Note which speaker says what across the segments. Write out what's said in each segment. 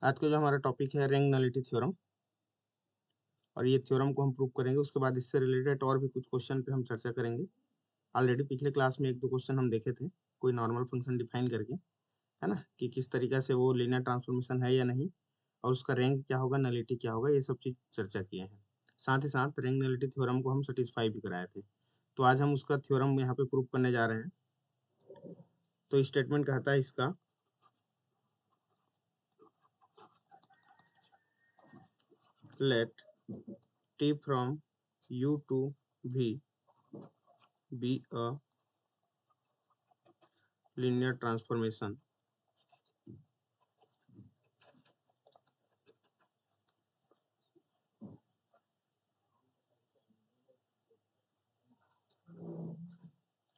Speaker 1: आज का जो हमारा टॉपिक है रैंक नलिटी थ्योरम, और ये थ्योरम को हम प्रूव करेंगे। उसके बाद इससे रिलेटेड और भी कुछ क्वेश्चन पे हम चर्चा करेंगे। ऑलरेडी पिछले क्लास में एक दो क्वेश्चन हम देखे थे, कोई नॉर्मल फंक्शन डिफाइन करके, है ना, कि किस तरीका से वो लीनियर ट्रांसफॉर्मेशन है या नहीं, और उसका रैंक क्या होगा, नलिटी क्या होगा, ये सब चीज चर्चा किए हैं। साथ ही साथ रैंक नलिटी थ्योरम को हम सेटिस्फाई भी कराए थे। तो आज हम उसका थ्योरम यहाँ पे प्रूव करने जा रहे हैं। तो स्टेटमेंट कहता है इसका, late t from u to v be a linear transformation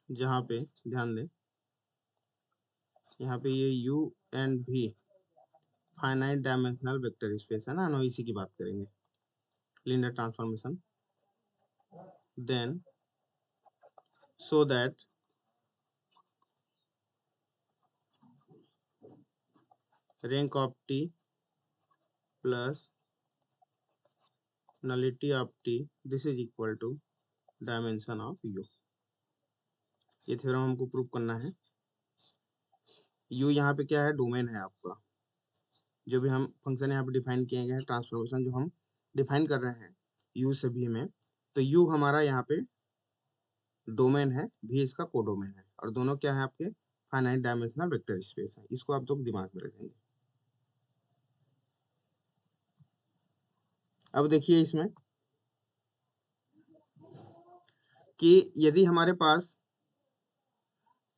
Speaker 1: जहाँ पे ध्यान दें, यहाँ पे ये u and v finite dimensional vector space है ना, हम इसी की बात करेंगे, linear transformation, then so that rank of t plus nullity of t this is equal to dimension of u। ये थ्योरम हमको प्रूव करना है। u यहाँ पे क्या है, डोमेन है आपका। जो भी हम फंक्शन यहाँ पे डिफाइन किए गए हैं, ट्रांसफॉर्मेशन जो हम डिफाइन कर रहे हैं u सभी में, तो u हमारा यहाँ पे डोमेन है, भी इसका कोडोमेन है, और दोनों क्या है आपके फाइनाइट डायमेंशनल वेक्टर स्पेस है। इसको आप लोग दिमाग में रखेंगे। अब देखिए इसमें कि यदि हमारे पास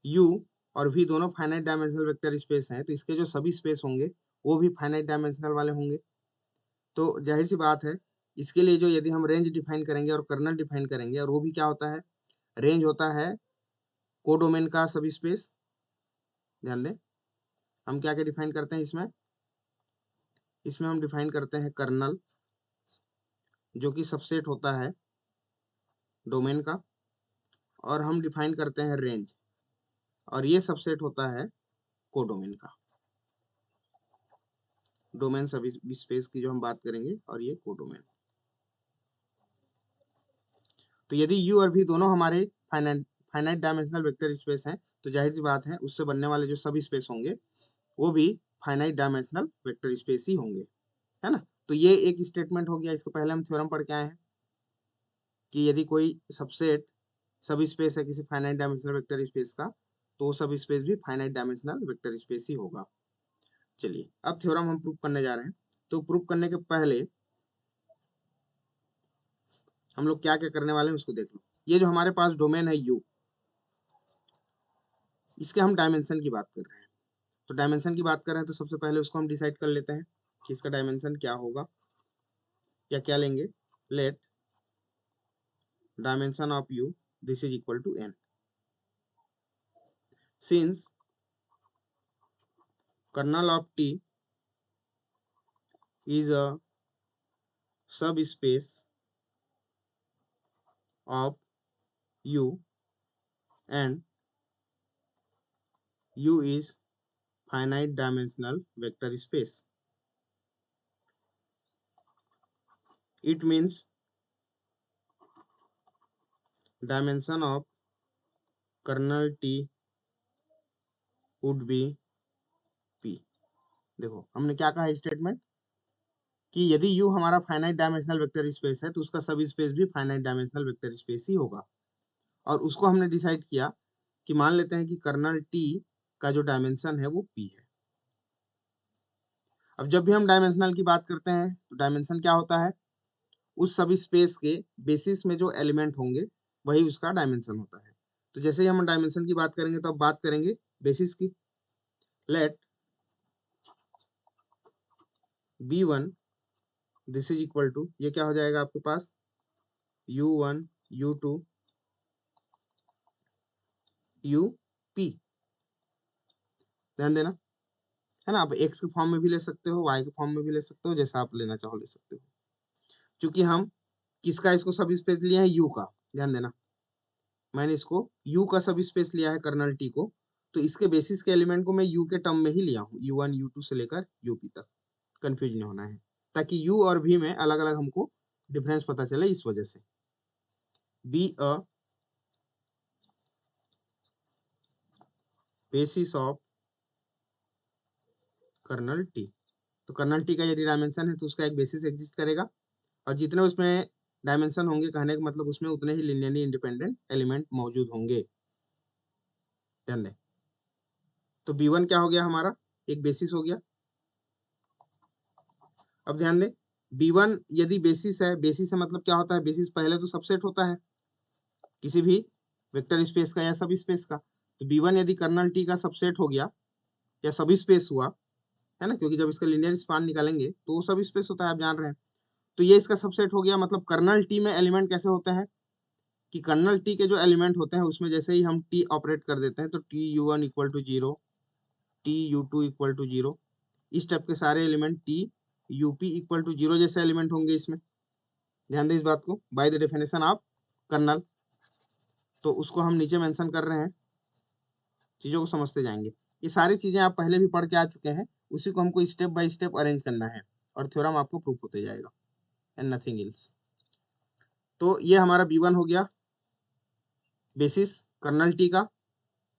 Speaker 1: u और v दोनों फाइनाइट डायमेंशनल वेक्टर स्पेस हैं, तो इसके जो सभी स्पेस होंगे वो भी फाइनाइट डायमेंशनल वाले होंगे। तो जाहिर सी बात है, इसके लिए जो यदि हम रेंज डिफाइन करेंगे और कर्नल डिफाइन करेंगे, और वो भी क्या होता है, रेंज होता है कोडोमेन का सब स्पेस। ध्यान दें, हम क्या क्या डिफाइन करते हैं इसमें, इसमें हम डिफाइन करते हैं कर्नल, जो कि सबसेट होता है डोमेन का, और हम डिफाइन करते हैं रेंज, और ये सबसेट होता है कोडोमेन का। डोमेन सब स्पेस की जो हम बात करेंगे, और ये कोडोमेन। तो यदि u और v दोनों हमारे फाइनाइट डायमेंशनल वेक्टर स्पेस हैं, तो जाहिर सी बात है उससे बनने वाले जो सब स्पेस होंगे वो भी फाइनाइट डायमेंशनल वेक्टर स्पेस ही होंगे, है ना। तो ये एक स्टेटमेंट हो गया। इसको पहले हम थ्योरम पढ़ के आए हैं कि यदि कोई सबसेट सब स्पेस है किसी फाइनाइट डायमेंशनल वेक्टर स्पेस का, तो वो सब स्पेस भी फाइनाइट डायमेंशनल वेक्टर स्पेस ही होगा। चलिए अब थ्योरम हम प्रूव करने जा रहे हैं। तो प्रूव करने के पहले हम लोग क्या क्या करने वाले हैं उसको देख लो। ये जो हमारे पास डोमेन है u, इसके हम डायमेंशन की बात कर रहे हैं। तो डायमेंशन की बात कर रहे हैं तो सबसे पहले उसको हम डिसाइड कर लेते हैं कि इसका डायमेंशन क्या होगा, या क्या लेंगे। Let dimension of u this is equal to n, since kernel of t is a subspace of u and u is finite dimensional vector space. It means dimension of kernel t would be p। देखो हमने क्या कहा statement, कि यदि u हमारा finite dimensional vector space है तो उसका सब स्पेस भी फाइनाइट डायमेंशनल वेक्टर स्पेस ही होगा। और उसको हमने डिसाइड किया कि मान लेते हैं कि कर्नल t का जो डायमेंशन है वो p है। अब जब भी हम डायमेंशनल की बात करते हैं तो डायमेंशन क्या होता है, उस सब स्पेस के बेसिस में जो एलिमेंट होंगे वही उसका डायमेंशन होता है। तो जैसे ही हम डायमेंशन की बात करेंगे तो अब बात करेंगे बेसिस की। Let b1 this is equal to, ये क्या हो जाएगा आपके पास, u1 u2 up। ध्यान देना, है ना। आप x के फॉर्म में भी ले सकते हो, y के फॉर्म में भी ले सकते हो, जैसा आप लेना चाहो ले सकते हो। क्योंकि हम किसका इसको सब स्पेस लिया है, u का। ध्यान देना, मैंने इसको u का सब स्पेस लिया है कर्नल t को, तो इसके बेसिस के एलिमेंट को मैं u के टर्म में ही लिया हूँ, u1 u2 से लेकर up तक। कंफ्यूज नहीं होना है, ताकि यू और वी में अलग अलग हमको डिफरेंस पता चले, इस वजह से। Be a basis of kernel T. तो कर्नल टी का यदि डायमेंशन है तो उसका एक बेसिस एग्जिस्ट करेगा, और जितने उसमें डायमेंशन होंगे, कहने का मतलब उसमें उतने ही लिनियरली इंडिपेंडेंट एलिमेंट मौजूद होंगे। ध्यान दें। तो B1 क्या हो गया हमारा, एक बेसिस हो गया। अब ध्यान दें, B1 यदि बेसिस है, बेसिस है मतलब क्या होता है, बेसिस पहले तो सबसेट होता है किसी भी वेक्टर स्पेस का या सब स्पेस का। तो B1 यदि कर्नल टी का सबसेट हो गया या सब स्पेस हुआ, है ना, क्योंकि जब इसका लिनियर स्पान निकालेंगे तो वो सब स्पेस होता है, आप जान रहे हैं। तो ये इसका सबसेट हो गया, मतलब कर्नल टी में एलिमेंट कैसे होते हैं कि कर्नल टी के जो एलिमेंट होते हैं उसमें जैसे ही हम टी ऑपरेट कर देते हैं तो TU1 equal to 0, TU2 equal to 0, इस टाइप के सारे एलिमेंट TUP इक्वल टू 0 जैसे एलिमेंट होंगे इसमें। ध्यान दें इस बात को, by the definition of kernel. तो उसको हम नीचे मेंशन कर रहे हैं, चीज़ों को समझते जाएंगे। ये सारी चीज़ें आप पहले भी पढ़ के आ चुके हैं, उसी को हमको स्टेप बाय स्टेप अरेंज करना है और थ्योरम आपको प्रूफ होते जाएगा, एंड नथिंग एल्स। तो ये हमारा B1 हो गया बेसिस कर्नल टी का।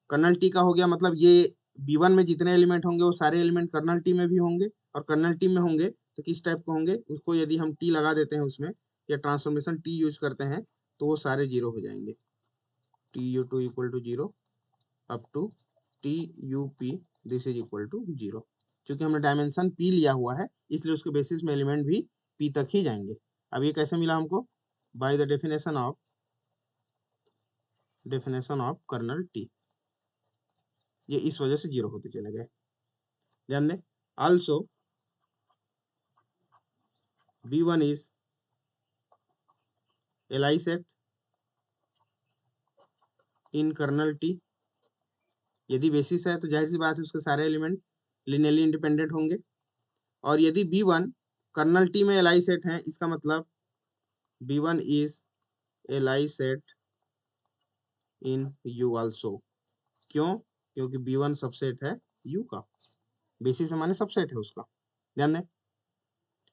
Speaker 1: कर्नल टी का हो गया, मतलब ये B1 में जितने एलिमेंट होंगे वो सारे एलिमेंट कर्नल टी में भी होंगे, और कर्नल टी में होंगे तो किस टाइप के होंगे, उसको यदि हम टी लगा देते हैं उसमें या ट्रांसफॉर्मेशन टी यूज करते हैं तो वो सारे जीरो हो जाएंगे। TU2 equal to 0 up to TUP this is equal to 0। क्योंकि हमने डायमेंशन P लिया हुआ है इसलिए उसके बेसिस में एलिमेंट भी P तक ही जाएंगे। अब ये कैसे मिला हमको, by the definition of kernel T, ये इस वजह से जीरो होते चले गए। ध्यान दें, also B1 is Li set in kernel T. यदि बेसिस है तो जाहिर सी बात है उसके सारे एलिमेंट लिनियरली इंडिपेंडेंट होंगे, और यदि B1 कर्नल टी में Li सेट है, इसका मतलब B1 is Li set in U also। क्यों, क्योंकि B1 सबसेट है U का, बेसिस माने सबसेट है उसका। ध्यान दें,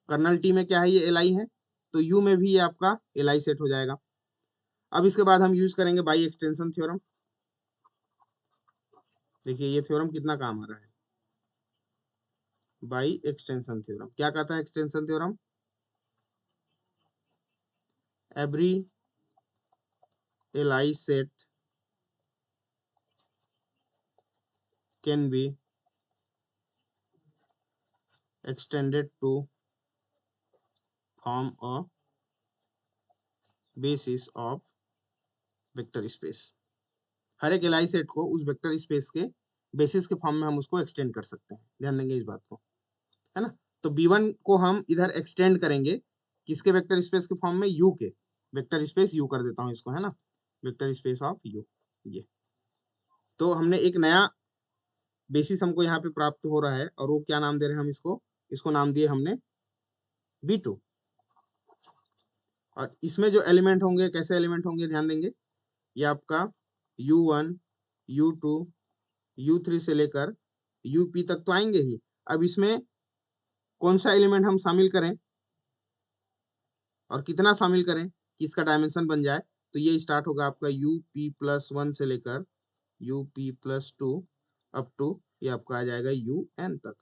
Speaker 1: कर्नल टी में क्या है, ये Li है, तो U में भी ये आपका Li सेट हो जाएगा। अब इसके बाद हम यूज करेंगे बाई एक्सटेंशन थ्योरम। देखिए ये थ्योरम कितना काम आ रहा है, बाई एक्सटेंशन थ्योरम। क्या कहता है extension theorem, every Li set can be extended to form a basis of vector space. हर एक Li सेट को उस वेक्टर स्पेस के बेसिस के फॉर्म में हम उसको एक्सटेंड कर सकते हैं। ध्यान देंगे इस बात को, है ना। तो B1 को हम इधर एक्सटेंड करेंगे किसके वेक्टर स्पेस के फॉर्म में, U के वेक्टर स्पेस U कर देता हूं इसको, है ना, वेक्टर स्पेस ऑफ U। ये तो हमने एक नया बेसिस हमको यहाँ पे प्राप्त हो रहा है, और वो क्या नाम दे रहे हैं हम इसको, इसको नाम दिए हमने B2। और इसमें जो एलिमेंट होंगे कैसे एलिमेंट होंगे, ध्यान देंगे, ये आपका U1 U2 U3 से लेकर UP तक तो आएंगे ही। अब इसमें कौन सा एलिमेंट हम शामिल करें और कितना शामिल करें कि इसका डायमेंशन बन जाए, तो ये स्टार्ट होगा आपका UP+1 से लेकर UP+2 अप टू ये आपका आ जाएगा UN तक।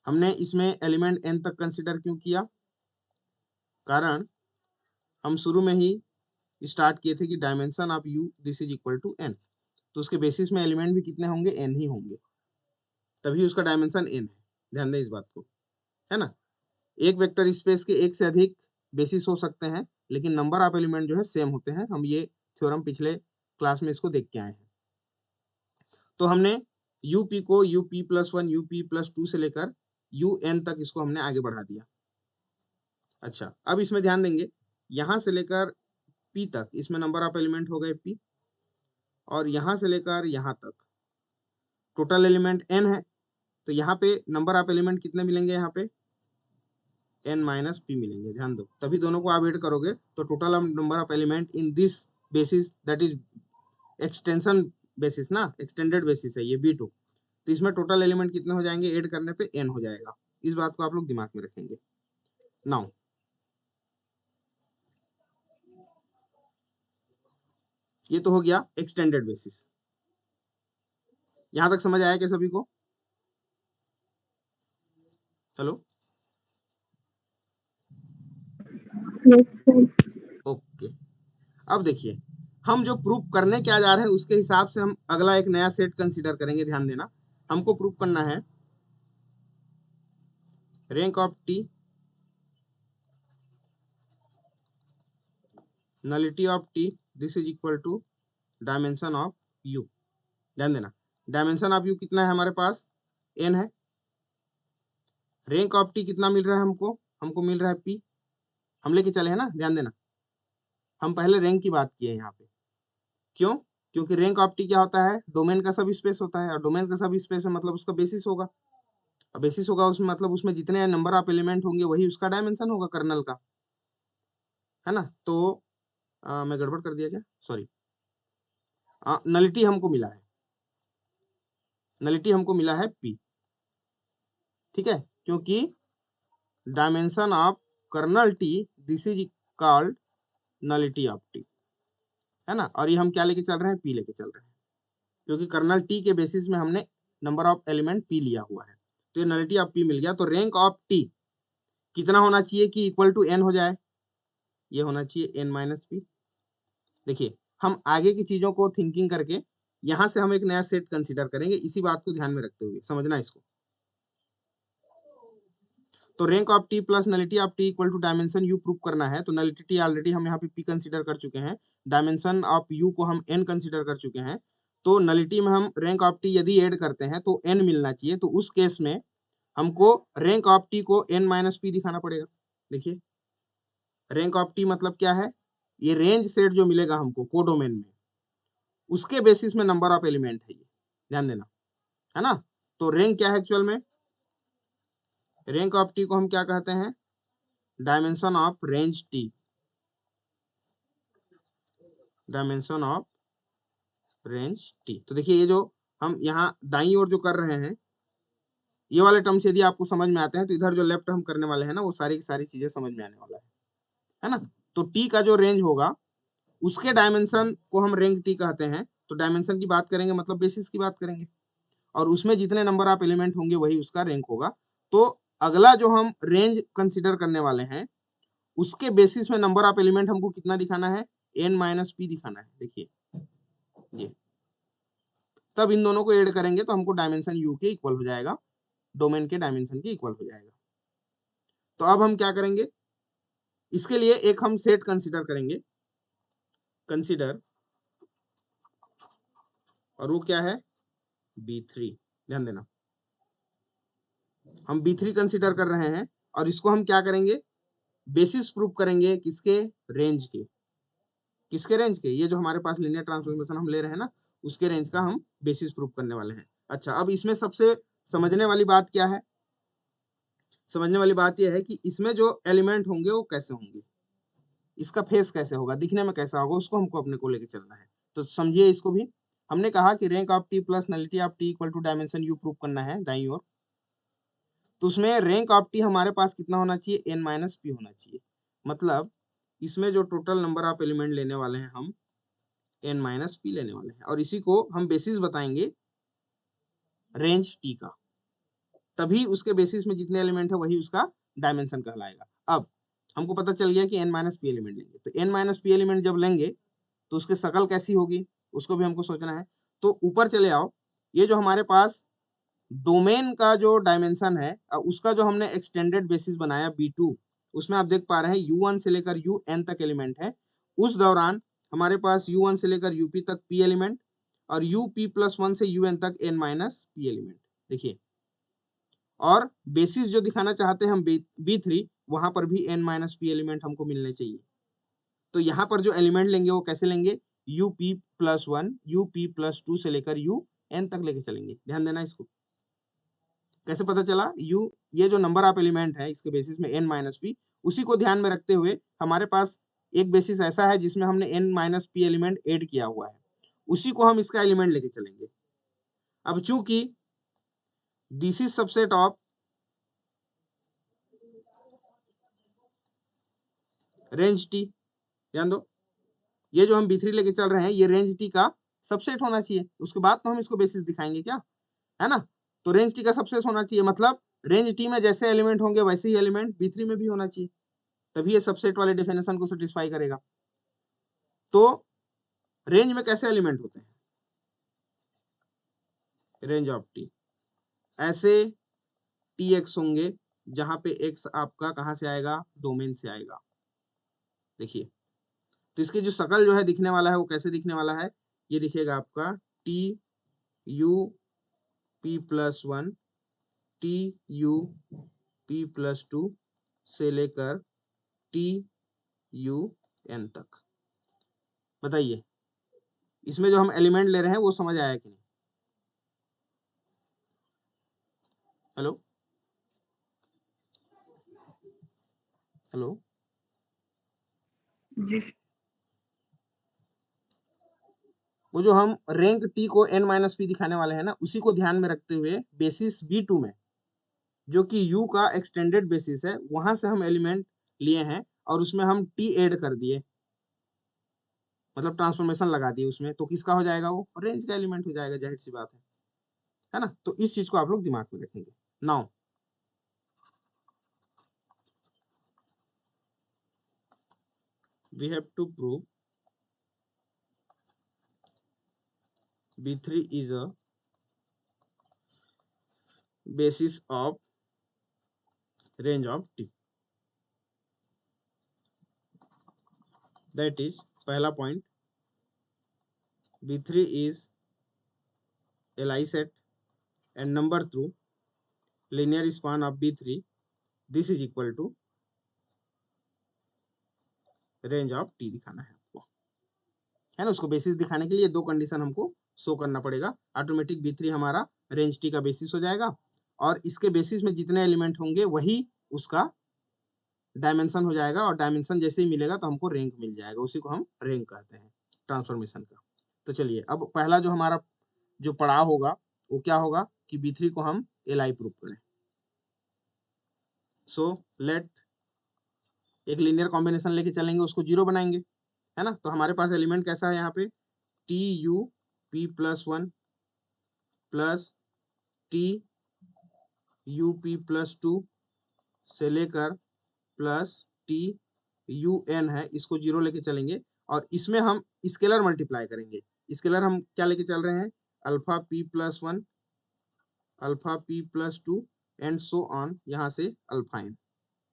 Speaker 1: हमने इसमें एलिमेंट n तक कंसिडर क्यों किया, कारण हम शुरू में ही स्टार्ट किए थे कि dimension of U this is equal to n, तो उसके बेसिस में एलिमेंट भी कितने होंगे, n ही होंगे, तभी उसका डायमेंशन n है। ध्यान दें इस बात को, है ना। एक वेक्टर स्पेस के एक से अधिक बेसिस हो सकते हैं, लेकिन नंबर ऑफ एलिमेंट जो है सेम होते हैं। हम ये थ्योरम पिछले क्लास में इसको देख के आए हैं। तो हमने UP को UP+1 UP+2 से लेकर UN तक इसको हमने आगे बढ़ा दिया। अच्छा, अब इसमें ध्यान देंगे, यहां से लेकर P तक इसमें नंबर ऑफ एलिमेंट हो गए P, और यहां से लेकर यहां तक टोटल एलिमेंट n है, तो यहाँ पे नंबर ऑफ एलिमेंट कितने मिलेंगे, यहाँ पे n-p मिलेंगे। ध्यान दो, तभी दोनों को आप ऐड करोगे तो total number of element in this basis, that is extension basis ना, एक्सटेंडेड बेसिस है ये B2, तो इसमें टोटल एलिमेंट कितने हो जाएंगे, ऐड करने पे n हो जाएगा। इस बात को आप लोग दिमाग में रखेंगे। नाउ ये तो हो गया एक्सटेंडेड बेसिस। यहां तक समझ आया क्या सभी को? Hello, okay. अब देखिए, हम जो प्रूफ करने क्या जा रहे हैं उसके हिसाब से हम अगला एक नया सेट कंसीडर करेंगे। ध्यान देना, हमको प्रूफ करना है rank of T, nullity of T, this is equal to dimension of U. ध्यान देना, डायमेंशन ऑफ यू कितना है हमारे पास? n है। रैंक ऑफ टी कितना मिल रहा है हमको? हमको मिल रहा है p। हम लेके चले हैं ना, ध्यान देना, हम पहले रैंक की बात किए यहाँ पे। क्यों? क्योंकि रैंक ऑफ टी क्या होता है? डोमेन का सब स्पेस होता है, और डोमेन का सब स्पेस है मतलब उसका बेसिस होगा। और बेसिस होगा उसमें मतलब उसमें जितने नंबर ऑफ एलिमेंट होंगे वही उसका डायमेंशन होगा कर्नल का, है ना। तो मैं गड़बड़ कर दिया क्या? सॉरी। नलिटी हमको मिला है, नलिटी हमको मिला है p, ठीक है, क्योंकि dimension of kernel T, this is called nullity of T, है ना। और ये हम क्या लेके चल रहे हैं? p लेके चल रहे हैं, क्योंकि कर्नल टी के बेसिस में हमने नंबर ऑफ एलिमेंट p लिया हुआ है। तो ये नलिटी ऑफ p मिल गया। तो रैंक ऑफ t कितना होना चाहिए कि इक्वल टू n हो जाए? ये होना चाहिए n माइनस p। देखिए, हम आगे की चीजों को थिंकिंग करके यहां से हम एक नया सेट कंसीडर करेंगे, इसी बात को ध्यान में रखते हुए समझना इसको। तो rank of T plus nullity of T equal to dimension U prove करना है। तो नलिटी टी ऑलरेडी हम यहाँ पे p कंसीडर कर चुके हैं, डायमेंशन ऑफ यू को हम n कंसीडर कर चुके हैं। तो नलिटी में हम रैंक ऑफ टी यदि ऐड करते हैं तो n मिलना चाहिए। तो उस केस में हमको रैंक ऑफ टी को n माइनस पी दिखाना पड़ेगा। देखिए, रैंक ऑफ टी मतलब क्या है? ये रेंज सेट जो मिलेगा हमको कोडोमेन में, उसके बेसिस में नंबर ऑफ एलिमेंट है ये, ध्यान देना, है ना। तो रैंक क्या है एक्चुअल में? रैंक ऑफ टी को हम क्या कहते हैं? Dimension of range T, dimension of range T. तो देखिए, ये जो हम यहाँ दाईं ओर जो कर रहे हैं, ये वाले टर्म्स यदि आपको समझ में आते हैं तो इधर जो लेफ्ट हम करने वाले हैं ना, वो सारी की सारी चीजें समझ में आने वाला है ना। तो टी का जो रेंज होगा उसके डायमेंशन को हम रैंक टी कहते हैं। तो डायमेंशन की बात करेंगे मतलब बेसिस की बात करेंगे, और उसमें जितने नंबर ऑफ एलिमेंट होंगे वही उसका रैंक होगा। तो अगला जो हम रेंज कंसिडर करने वाले हैं उसके बेसिस में नंबर ऑफ एलिमेंट हमको कितना दिखाना है? n माइनस पी दिखाना है। देखिए, ये तब इन दोनों को ऐड करेंगे तो हमको डायमेंशन u के इक्वल हो जाएगा, डोमेन के डायमेंशन के इक्वल हो जाएगा। तो अब हम क्या करेंगे? इसके लिए एक हम सेट कंसिडर करेंगे, कंसिडर, और वो क्या है? b3। ध्यान देना, हम b3 कंसिडर कर रहे हैं, और इसको हम क्या करेंगे? बेसिस प्रूव करेंगे किसके? रेंज के। किसके रेंज के? ये जो हमारे पास लीनियर ट्रांसफॉर्मेशन हम ले रहे हैं ना, उसके रेंज का हम बेसिस प्रूव करने वाले हैं। अच्छा, अब इसमें सबसे समझने वाली बात क्या है? समझने वाली बात यह है कि इसमें जो एलिमेंट होंगे वो कैसे होंगे, इसका फेस कैसे होगा, दिखने में कैसा होगा, उसको हमको अपने को लेके चलना है। तो समझिए इसको भी। हमने कहा कि rank of T plus nullity of T equal to dimension U prove करना है दाईं ओर। तो उसमें रैंक ऑफ टी हमारे पास कितना होना चाहिए? n माइनस पी होना चाहिए। मतलब इसमें जो टोटल नंबर ऑफ एलिमेंट लेने वाले हैं हम n माइनस पी लेने वाले हैं, और इसी को हम बेसिस बताएंगे रेंज टी का। तभी उसके बेसिस में जितने एलिमेंट है वही उसका डायमेंशन कहलाएगा। अब हमको पता चल गया कि n माइनस पी एलिमेंट लेंगे, तो n माइनस पी एलिमेंट जब लेंगे तो उसके शकल कैसी होगी उसको भी हमको सोचना है। तो ऊपर चले आओ, ये जो हमारे पास डोमेन का जो डायमेंशन है, उसका जो हमने एक्सटेंडेड बेसिस बनाया b2, उसमें आप देख पा रहे हैं u1 से लेकर un तक एलिमेंट है। उस दौरान हमारे पास u1 से लेकर up तक p एलिमेंट, और up+1 से un तक n माइनस p एलिमेंट। देखिए, और बेसिस जो दिखाना चाहते हैं हम b3, वहां पर भी n माइनस p एलिमेंट हमको मिलने चाहिए। तो यहाँ पर जो एलिमेंट लेंगे वो कैसे लेंगे? up+1, up+2 से लेकर un तक लेके चलेंगे। ध्यान देना इसको। कैसे पता चला? ये जो नंबर ऑफ एलिमेंट है इसके बेसिस में n माइनस पी, उसी को ध्यान में रखते हुए हमारे पास एक बेसिस ऐसा है जिसमें हमने n minus P element add किया हुआ है, उसी को हम इसका एलिमेंट लेके चलेंगे। अब चूंकि this is subset of range T, ध्यान दो, ये जो हम B3 लेके चल रहे हैं ये रेंज टी का सबसेट होना चाहिए, उसके बाद तो हम इसको बेसिस दिखाएंगे क्या, है ना। तो रेंज टी का सबसेट होना चाहिए, मतलब रेंज टी में जैसे एलिमेंट होंगे वैसे ही एलिमेंट B3 में भी होना चाहिए, तभी ये सबसेट वाले डेफिनेशन को सेटिस्फाई करेगा। तो रेंज में कैसे एलिमेंट होते हैं, रेंज ऑफ टी, ऐसे Tx होंगे जहां पे x आपका कहां से आएगा, डोमेन से आएगा। देखिए, तो इसकी जो शकल जो है दिखने वाला है वो कैसे दिखने वाला है, ये दिखेगा आपका T U P plus one, T U P plus to से लेकर टी यू एन तक। बताइए इसमें जो हम एलिमेंट ले रहे हैं वो समझ आया कि नहीं। हेलो हेलो,
Speaker 2: जी
Speaker 1: वो जो हम रैंक टी को n माइनस पी दिखाने वाले हैं ना, उसी को ध्यान में रखते हुए बेसिस B2 में जो कि U का एक्सटेंडेड बेसिस है, वहां से हम एलिमेंट लिए हैं और उसमें हम T ऐड कर दिए, मतलब ट्रांसफॉर्मेशन लगा दिए उसमें, तो किसका हो जाएगा, वो रेंज का एलिमेंट हो जाएगा, जाहिर सी बात है ना। तो इस चीज को आप लोग दिमाग में रखेंगे। Now we have to prove B3 is a basis of range of T, that is पहला point, B3 is a Lie set and number through linear span of B3, this is equal to range of T दिखाना है आपको, है ना। उसको basis दिखाने के लिए दो कंडीशन हमको शो करना पड़ेगा, ऑटोमेटिक B3 हमारा रेंज T का बेसिस हो जाएगा और इसके बेसिस में जितने एलिमेंट होंगे वही उसका डायमेंशन हो जाएगा, और डायमेंशन जैसे ही मिलेगा तो हमको रैंक मिल जाएगा, उसी को हम रैंक कहते हैं ट्रांसफॉर्मेशन का। तो चलिए अब पहला जो हमारा जो पड़ाव होगा वो क्या होगा कि B3 को हम Li प्रूव करें। सो लेट एक लीनियर कॉम्बिनेशन लेके चलेंगे, उसको जीरो बनाएंगे, है ना। तो हमारे पास एलिमेंट कैसा है यहाँ पे, T U P plus one plus T U P plus to से लेकर प्लस टी यू एन है, इसको जीरो लेके चलेंगे और इसमें हम स्केलर मल्टीप्लाई करेंगे। स्केलर हम क्या लेके चल रहे हैं, alpha P plus one, alpha P plus two and so on, यहाँ से अल्फा एन।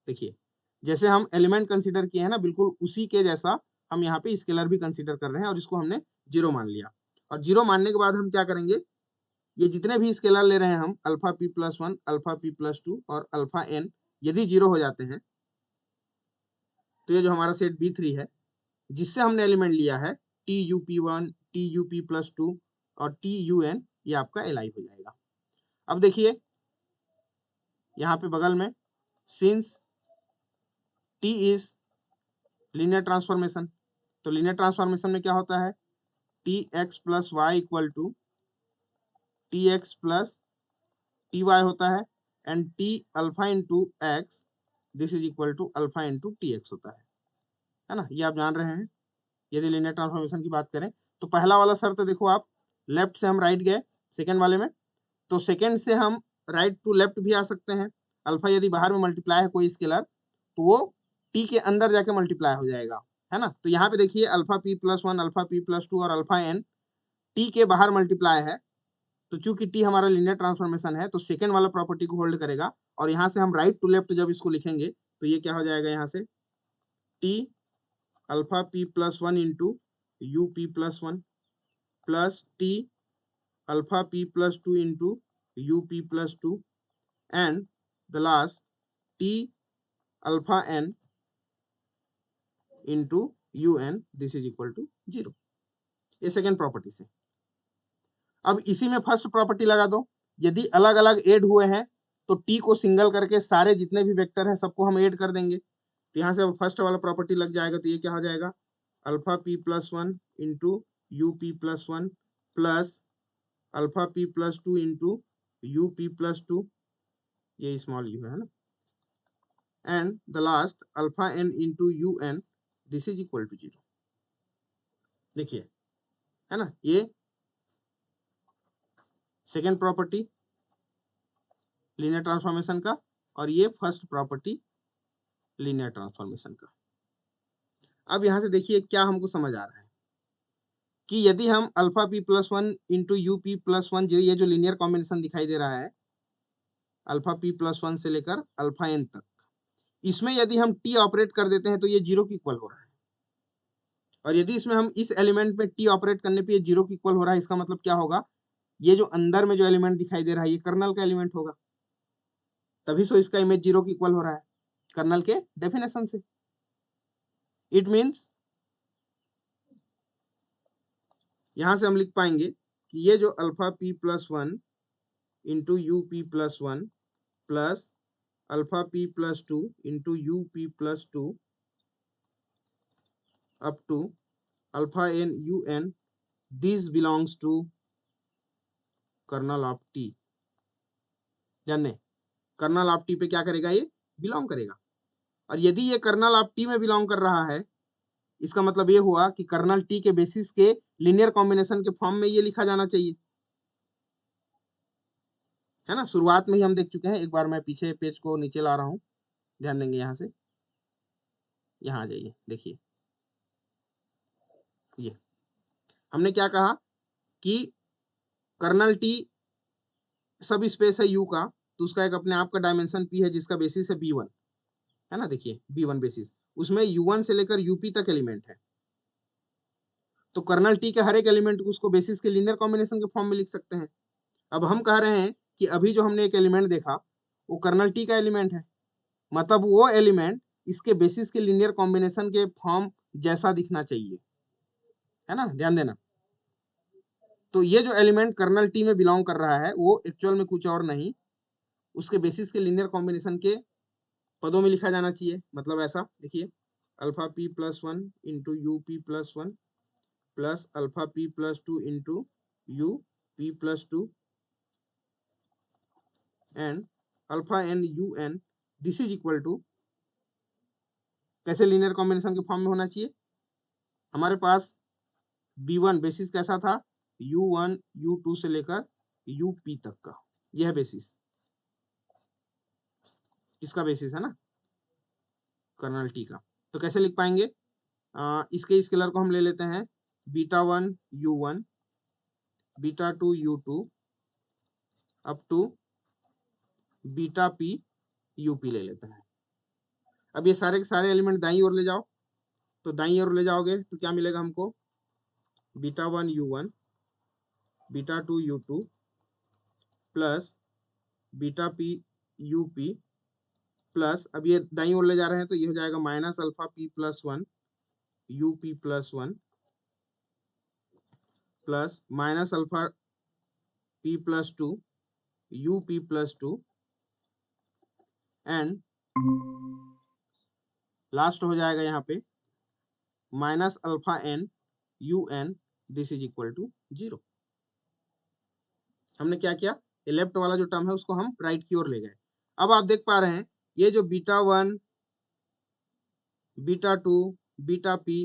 Speaker 1: देखिए जैसे हम एलिमेंट कंसीडर किए हैं ना, बिल्कुल उसी के जैसा हम यहाँ पे स्केलर भी कंसीडर कर रहे हैं और इसको हमने जीरो मान लिया। और जीरो मानने के बाद हम क्या करेंगे, ये जितने भी स्केलर ले रहे हैं हम, alpha P plus one, alpha P plus to और अल्फा एन, यदि जीरो हो जाते हैं तो ये जो हमारा सेट B3 है जिससे हमने एलिमेंट लिया है T U P one, T U P plus to और टी यू एन, ये आपका Li हो जाएगा। अब देखिए यहाँ पे बगल में, since T is linear transformation, तो लीनियर ट्रांसफॉर्मेशन में क्या होता है, T X plus Y equal to T X plus T Y होता है and T alpha into X, this is equal to alpha into T X होता है ना। ये आप जान रहे हैं यदि लीनियर ट्रांसफॉर्मेशन की बात करें। तो पहला वाला शर्त देखो आप, लेफ्ट से हम राइट गए सेकेंड वाले में, तो सेकेंड से हम राइट टू लेफ्ट भी आ सकते हैं। अल्फा यदि बाहर में मल्टीप्लाई है कोई स्केलर तो वो टी के अंदर जाके मल्टीप्लाई हो जाएगा, है ना। तो यहाँ पे देखिए alpha P plus one, alpha P plus to और अल्फा एन टी के बाहर मल्टीप्लाई है, तो चूंकि टी हमारा लीनियर ट्रांसफॉर्मेशन है तो सेकेंड वाला प्रॉपर्टी को होल्ड करेगा और यहाँ से हम राइट टू लेफ्ट जब इसको लिखेंगे तो ये क्या हो जाएगा, यहाँ से T alpha P plus one into U P plus one plus T alpha P plus two into U P plus two and the last T alpha N into U N, this is equal to zero. ये second property से। अब इसी में first property लगा दो, यदि अलग अलग ऐड हुए हैं तो टी को सिंगल करके सारे जितने भी वेक्टर हैं सबको हम ऐड कर देंगे, तो यहाँ से फर्स्ट वाला प्रॉपर्टी लग जाएगा, तो ये क्या हो जाएगा, alpha P plus one into U P plus one plus alpha P plus two into U P plus two, ये स्मॉल यू है ना, and the last alpha N into U N, this is equal to 0। देखिए, है ना, ये second property linear transformation का, और ये फर्स्ट प्रॉपर्टी लीनियर ट्रांसफॉर्मेशन का। अब यहां से देखिए क्या हमको समझ आ रहा है कि यदि हम alpha P plus one into U P plus one, ये जो लीनियर कॉम्बिनेशन दिखाई दे रहा है अल्फा पी प्लस वन से लेकर अल्फा एन तक, इसमें यदि हम टी ऑपरेट कर देते हैं तो ये 0 के इक्वल हो रहा है। और यदि इसमें हम इस एलिमेंट में टी ऑपरेट करने पे ये 0 के इक्वल हो रहा है, इसका मतलब क्या होगा, ये जो अंदर में जो एलिमेंट दिखाई दे रहा है ये कर्नल का एलिमेंट होगा, तभी सो इसका इमेज 0 के इक्वल हो रहा है कर्नल के डेफिनेशन से। इट मीन्स यहां से हम लिख पाएंगे कि ये जो alpha P plus one into U P plus one plus alpha P plus two into U P plus two up to alpha N you N, this belongs to kernel of T. जाने kernel of T पे क्या करेगा, ये belong करेगा। और यदि ये kernel of T में बिलोंग कर रहा है, इसका मतलब ये हुआ कि कर्नल टी के बेसिस के लीनियर कॉम्बिनेशन के फॉर्म में ये लिखा जाना चाहिए, है ना। शुरुआत में ही हम देख चुके हैं, एक बार मैं पीछे पेज को नीचे ला रहा हूं, ध्यान देंगे यहां से, यहां आ जाइए, देखिए ये हमने क्या कहा कि कर्नल टी सब स्पेस है यू का, तो उसका एक अपने आप का डायमेंशन पी है जिसका बेसिस है b1, है ना। देखिए b1 बेसिस, उसमें u1 से लेकर यूपी तक एलिमेंट है, तो कर्नल टी के हर एक एलिमेंट को उसको बेसिस के लीनियर कॉम्बिनेशन के फॉर्म में लिख सकते हैं। अब हम कह रहे हैं कि अभी जो हमने एक एलिमेंट देखा वो कर्नल टी का एलिमेंट है, मतलब वो एलिमेंट इसके बेसिस के लीनियर कॉम्बिनेशन के फॉर्म जैसा दिखना चाहिए, है ना, ध्यान देना। तो ये जो एलिमेंट कर्नल टी में बिलोंग कर रहा है वो एक्चुअल में कुछ और नहीं, उसके बेसिस के लीनियर कॉम्बिनेशन के पदों में लिखा जाना चाहिए। मतलब ऐसा देखिए, alpha P plus one into U P plus one plus alpha P plus two into U P plus two and alpha N you N, this is equal to, कैसे लीनियर कॉम्बिनेशन के फॉर्म में होना चाहिए, हमारे पास b1 basis कैसा था, u1 u2 से लेकर up तक का, यह बेसिस इसका बेसिस है ना कर्नल टी का। तो कैसे लिख पाएंगे, इसके स्केलर को हम ले लेते हैं β1 u1 β2 u2 up to βp up ले लेते हैं। अब ये सारे के सारे एलिमेंट दाईं ओर ले जाओ, तो दाईं ओर ले जाओगे तो क्या मिलेगा हमको, β1 u1 β2 u2 plus βp up plus, अब ये दाईं ओर ले जा रहे हैं तो ये हो जाएगा minus alpha P plus one u P plus one plus minus alpha P plus two u P plus two and last हो जाएगा यहाँ पे minus alpha N you N, this is equal to 0। हमने क्या किया, लेफ्ट वाला जो term है उसको हम राइट की ओर ले गए। अब आप देख पा रहे हैं ये जो β1 β2 βp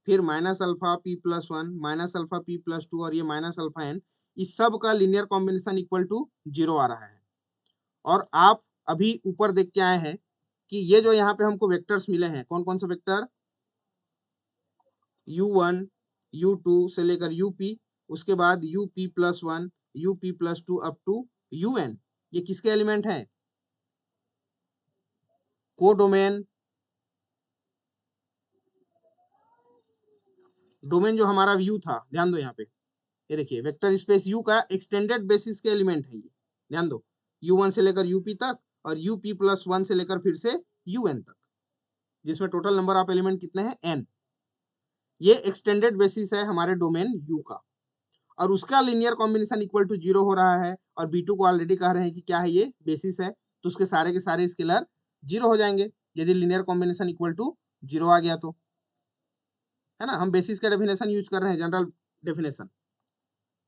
Speaker 1: फिर minus alpha P plus one minus alpha P plus to और ये माइनस अल्फा एन, इस सब का लीनियर कॉम्बिनेशन इक्वल टू 0 आ रहा है। और आप अभी ऊपर देख के आए हैं कि ये जो यहाँ पे हमको वेक्टर्स मिले हैं, कौन कौन से वेक्टर, u1 u2 से लेकर up, उसके बाद up plus one up plus two up two un, ये किसके एलिमेंट हैं, कोडोमेन, डोमेन जो हमारा व्यू था, ध्यान दो यहाँ पे, ये देखिए वेक्टर स्पेस U का एक्सटेंडेड बेसिस के एलिमेंट है ये, ध्यान दो, u1 से लेकर up तक और up प्लस वन से लेकर फिर से un तक, जिसमें टोटल नंबर ऑफ एलिमेंट कितने हैं, n। ये एक्सटेंडेड बेसिस है हमारे डोमेन U का, और उसका लीनियर कॉम्बिनेशन इक्वल टू 0 हो रहा है, और B2 को ऑलरेडी कह रहे हैं कि क्या है, ये बेसिस है, तो उसके सारे के सारे स्केलर 0 हो जाएंगे यदि लीनियर कॉम्बिनेशन इक्वल टू 0 आ गया तो, है ना। हम बेसिस का डेफिनेशन यूज कर रहे हैं, जनरल डेफिनेशन,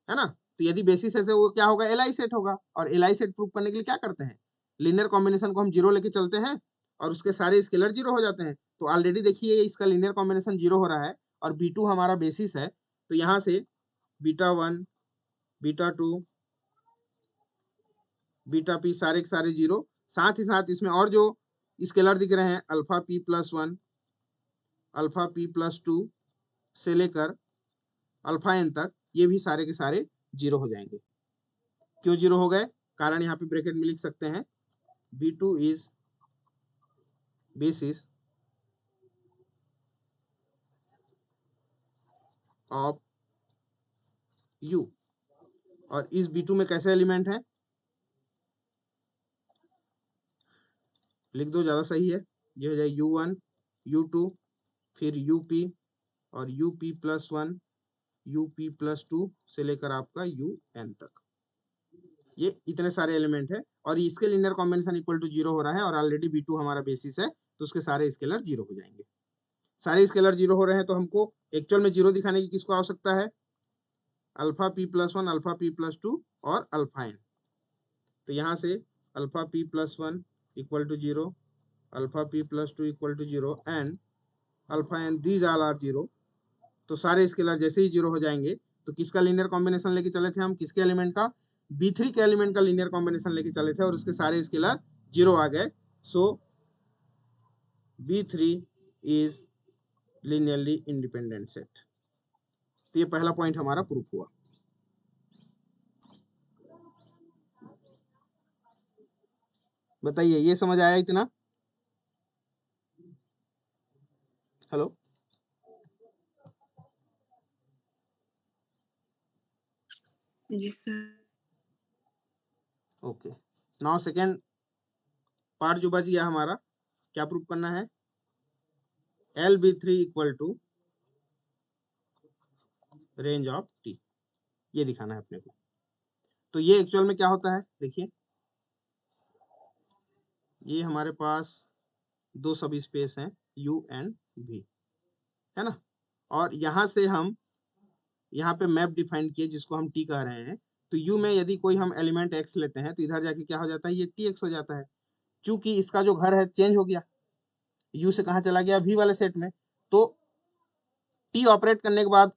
Speaker 1: है ना। तो यदि बेसिस है तो वो क्या होगा, एलआई सेट होगा, और एलआई सेट प्रूव करने के लिए क्या करते हैं, लीनियर कॉम्बिनेशन को हम 0 लेके चलते हैं और उसके सारे स्केलर जीरो हो जाते हैं। तो ऑलरेडी देखिए इसका लीनियर कॉम्बिनेशन जीरो हो रहा है और B2 हमारा बेसिस है, तो यहाँ से β1 β2 बीटा पी सारे के सारे जीरो, साथ ही साथ इसमें और जो स्केलर दिख रहे हैं अल्फा p+1 अल्फा p+2 से लेकर अल्फा n तक, ये भी सारे के सारे जीरो हो जाएंगे। क्यों जीरो हो गए? कारण यहाँ पे ब्रैकेट में लिख सकते हैं, B2 is basis of U, और इस B2 में कैसे एलिमेंट है लिख दो, ज्यादा सही है। ये हो जाए U1 U2 फिर UP और UP+1 UP+2 से लेकर आपका UN तक, ये इतने सारे एलिमेंट है और इसके linear combination equal to zero हो रहा है और ऑलरेडी B2 हमारा बेसिस है, तो उसके सारे स्केलर जीरो हो जाएंगे। सारे स्केलर जीरो हो रहे हैं तो हमको एक्चुअल में जीरो दिखाने की किसको आवश्यकता है? अल्फा p+1 अल्फा p+2 और अल्फा n। तो यहाँ से alpha p+1 equal to zero, alpha p+2 equal to zero and alpha n these all are zero. तो सारे स्केलर जैसे ही जीरो हो जाएंगे तो किसका लीनियर कॉम्बिनेशन लेके चले थे हम? किसके एलिमेंट का? B3 के एलिमेंट का लीनियर कॉम्बिनेशन लेके चले थे और उसके सारे स्केलर जीरो आ गए। सो B3 is linearly independent set. तो ये पहला पॉइंट हमारा प्रूफ हुआ। बताइए, ये समझ आया इतना? Hello, okay. Now second part जो बच गया हमारा, क्या प्रूफ करना है? LB3 equal to range of T, ये दिखाना है अपने को। तो ये एक्चुअल में क्या होता है देखिए, ये हमारे पास दो सब स्पेस हैं U एंड V, है ना, और यहाँ से हम यहाँ पे मैप डिफाइन किए जिसको हम T कह रहे हैं। तो U में यदि कोई हम एलिमेंट X लेते हैं तो इधर जाके क्या हो जाता है? ये TX हो जाता है, क्योंकि इसका जो घर है चेंज हो गया, U से कहाँ चला गया? V वाले सेट में। तो T ऑपरेट करने के बाद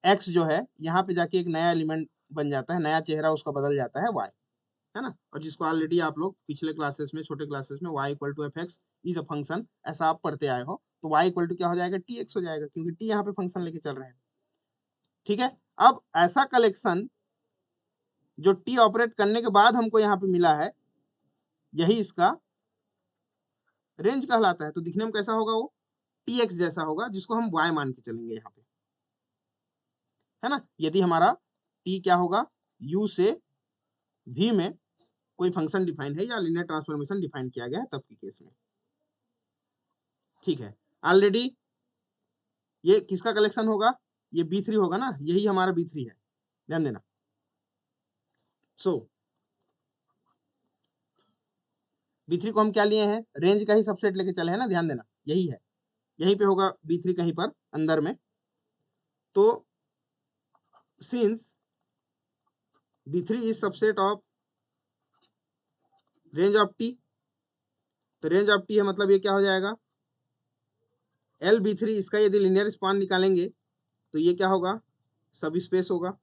Speaker 1: X जो है यहाँ पे जाके एक नया एलिमेंट बन जाता है, नया चेहरा उसका बदल जाता है Y, है ना, और जिसको ऑलरेडी आप लोग पिछले क्लासेस में, छोटे क्लासेस में y equal to fx is a function ऐसा आप पढ़ते आए हो। तो y इक्वल टू क्या हो जाएगा? tx हो जाएगा, क्योंकि t यहाँ पे फंक्शन लेके चल रहे हैं। ठीक है, अब ऐसा कलेक्शन जो t ऑपरेट करने के बाद हमको यहाँ पे मिला है, यही इसका रेंज कहलाता है। तो दिखने में कैसा होगा? वो tx जैसा होगा, जिसको हम y मान के चलेंगे यहाँ पे, है ना। यदि हमारा t क्या होगा? u से v में कोई फंक्शन डिफाइन है या लीनियर ट्रांसफॉर्मेशन डिफाइन किया गया है तब के केस में। ठीक है, ऑलरेडी ये किसका कलेक्शन होगा? ये B3 होगा ना, यही हमारा B3 है, ध्यान देना। सो B3 को हम क्या लिए हैं? रेंज का ही सबसेट लेके चले हैं ना, ध्यान देना, यही है, यहीं पे होगा B3 कहीं पर अंदर में। तो since B3 is subset of range of T, तो रेंज ऑफ T है मतलब ये क्या हो जाएगा? LB3, इसका यदि लिनियर स्पान निकालेंगे तो ये क्या होगा? सब स्पेस होगा,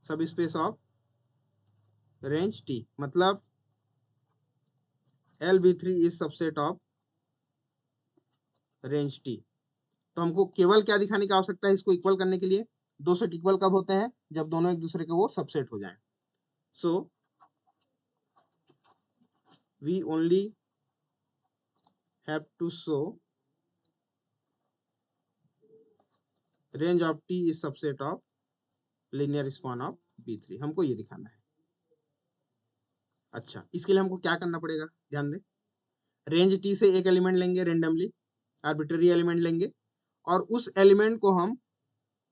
Speaker 1: सब स्पेस ऑफ रेंज T, मतलब LB3 is subset of range T। तो हमको केवल क्या दिखाने की आवश्यकता है इसको इक्वल करने के लिए? दो सेट इक्वल कब होते हैं? जब दोनों एक दूसरे के वो सबसेट हो जाएं। So we only have to show range of T is subset of linear span of B3, हमको ये दिखाना है। अच्छा, इसके लिए हमको क्या करना पड़ेगा? ध्यान दें, रेंज T से एक एलिमेंट लेंगे रेंडमली, आर्बिट्ररी एलिमेंट लेंगे, और उस एलिमेंट को हम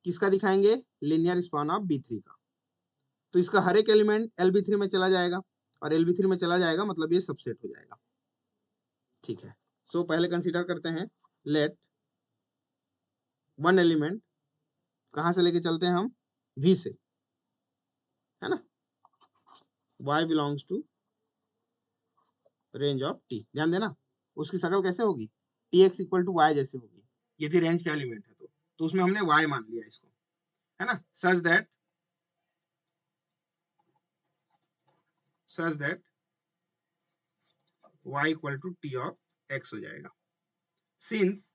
Speaker 1: किसका दिखाएंगे? लीनियर स्पान ऑफ B3 का। तो इसका हर एक एलिमेंट LB3 में चला जाएगा, और LB3 में चला जाएगा मतलब ये सबसेट हो जाएगा। ठीक है, सो पहले कंसीडर करते हैं, लेट वन एलिमेंट कहां से लेके चलते हैं हम? V से, है ना, y belongs to range of T, ध्यान देना उसकी शक्ल कैसे होगी, T x equal to y जैसे होगी, यदि रेंज का एलिमेंट है तो उसमें हमने वाई मान लिया इसको, है ना, such that y equal to T of x हो जाएगा। सिंस,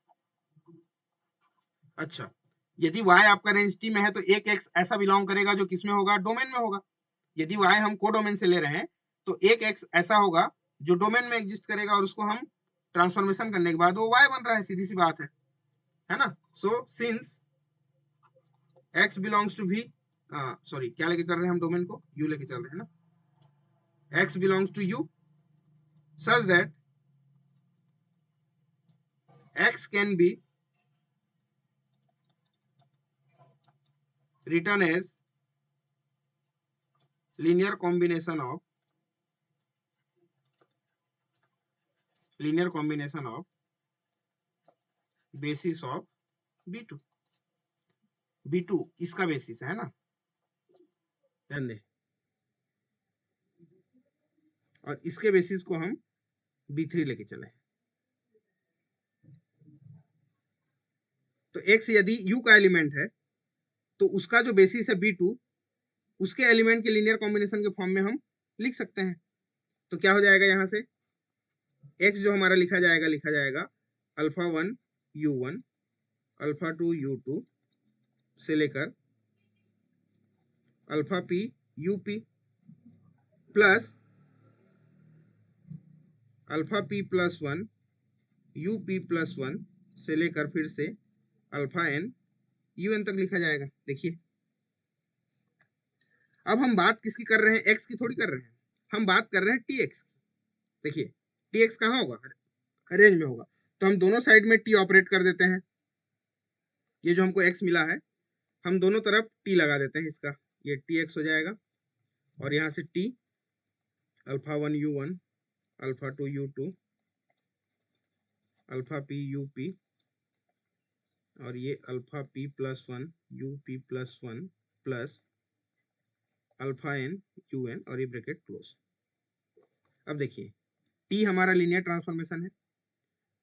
Speaker 1: अच्छा, यदि y आपका रेंज t में है तो एक x ऐसा बिलोंग करेगा जो किसमें होगा, डोमेन में होगा। यदि y हम को डोमेन से ले रहे हैं तो एक x ऐसा होगा जो डोमेन में एग्जिस्ट करेगा और उसको हम ट्रांसफॉर्मेशन करने के बाद वो y बन रहा है, सीधी सी बात है ना। So since x belongs to v, sorry क्या लेके चल रहे हैं हम डोमेन को, u लेके चल रहे हैं ना, x belongs to u such that x can be written as linear combination of basis of b2, b2 इसका बेसिस है ना, ध्यान दें, और इसके बेसिस को हम b3 लेके चले, तो x यदि u का एलिमेंट है तो उसका जो बेसिस है b2, उसके एलिमेंट के लीनियर कॉम्बिनेशन के फॉर्म में हम लिख सकते हैं। तो क्या हो जाएगा, यहां से x जो हमारा लिखा जाएगा अल्फा 1 u1 अल्फा 2 u2 से लेकर alpha p up plus alpha p plus 1 up plus 1 से लेकर फिर से अल्फा n un तक लिखा जाएगा। देखिए अब हम बात किसकी कर रहे हैं, x की थोड़ी कर रहे हैं, हम बात कर रहे हैं tx की। देखिए tx कहाँ होगा, रेंज में होगा, तो हम दोनों साइड में t ऑपरेट कर देते हैं। ये जो हमको x मिला है हम दोनों तरफ t लगा देते हैं इसका, ये tx हो जाएगा, और यहाँ से t alpha 1 u1 alpha 2 u2 alpha p up और ये alpha p plus 1 up plus 1 plus alpha n un और ये ब्रैकेट क्लोज। अब देखिए t हमारा लीनियर ट्रांसफॉर्मेशन है,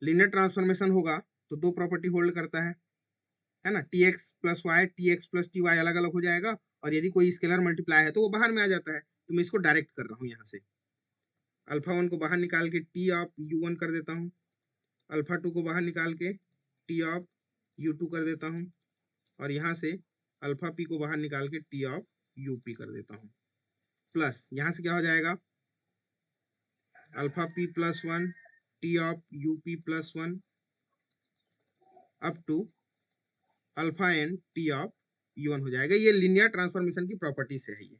Speaker 1: लीनियर ट्रांसफॉर्मेशन होगा तो दो प्रॉपर्टी होल्ड करता है ना, tx plus y tx plus T y अलग अलग हो जाएगा, और यदि कोई स्केलर मल्टीप्लाई है तो वो बाहर में आ जाता है, तो मैं इसको डायरेक्ट कर रहा हूँ, यहाँ से अल्फा 1 को बाहर निकाल के टी ऑफ u1 कर देता हूँ, अल्फा 2 को बाहर निकाल के टी ऑफ u2 कर देता हूँ, और यहाँ से अल्फा p को बाहर निकाल के टी ऑफ up कर देता हूँ, प्लस यहाँ से क्या हो जाएगा alpha p plus 1 T of up plus 1 up to alpha n T of u1 हो जाएगा। ये लीनियर ट्रांसफॉर्मेशन की प्रॉपर्टी से है, ये